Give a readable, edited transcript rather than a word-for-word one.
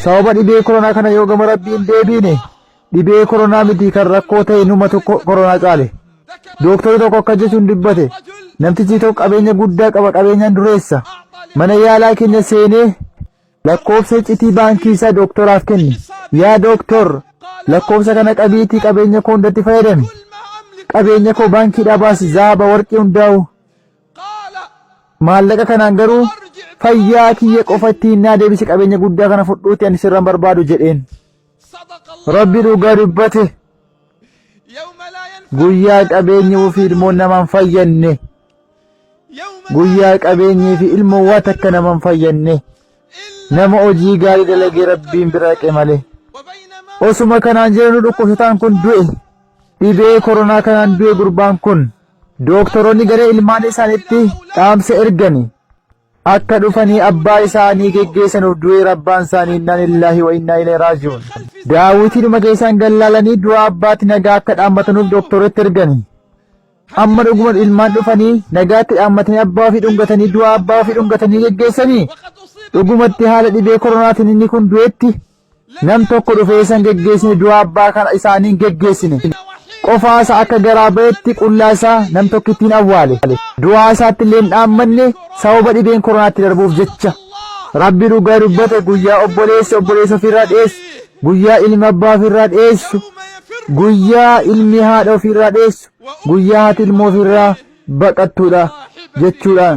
sababa dhibee koronaa kana yoo gama rabbiin deebiine dhibee koronaa miti kan rakkoo ta'e numatu koronaa caale. Dooktorri tokko akka jechuun dubbate namtichi tokko qabeenya guddaa qaba, qabeenyaan dureessa. Mana yaalaa keenya seenee lakkoofsa iccitii baankii isaa dooktoraaf kenne. Yaa dooktor, lakkoofsa kana qabiitii qabeenya koo hundatti fayyadami. Qabeenya koo baankiidhaa baasi, zaaba warqii hundaa'u. Maallaqa kanaan garuu fayyaa kiyya qofa ittiin naa deebisi, qabeenya guddaa kana fudhuuti ani sirraan barbaadu jedheen. Rabbi dhugaa dubbate. Guyyaa qabeenyi ofii ilmoon namaan fayyanne, guyyaa qabeenyii fi ilmoon waa takka namaan fayyanne, nama hojii gaarii dalagee rabbiin bira dhaqe malee. Osuma kanaan jiranu dhukkubsataan kun du'e, dhibee koronaa kanaan du'e gurbaan kun. Dooktoroonni gara ilmaan isaaniitti dhaamsa ergani akka dhufanii abbaa isaanii geggeessanuuf du'e rabbaan isaanii inna lillahi wa inna ilaihi raaji'uun. Daawitiidhuma keessaan gallaalanii du'a abbaatti nagaa akka dhaammatanuuf dooktorratti ergani. Amma dhuguma ilmaan dhufanii nagaatti dhaammatanii abbaa ofii dhungatanii du'a abbaa ofii dhungatanii geggeessanii dhugumatti haala dhibee koronaatiin inni kun du'etti nam tokko dhufee isaan geggeessine du'a abbaa kana isaaniin geggeessine. Qofaasa akka garaa ba'etti qullaa isaa nam tokko ittiin awwaale. Du'aa isaatti illee hin dhaammanne sababa dhibeen koronaatti darbuuf jecha. Rabbi dhugaa dubbate guyyaa obboleessa ofirraa dhiyeessu, guyyaa ilmi abbaa ofirraa dhiyeessu, guyyaa ilmi haadha ofirraa dhiyeessu, guyyaa haati ilmoo ofirraa baqattuudha jechuudha.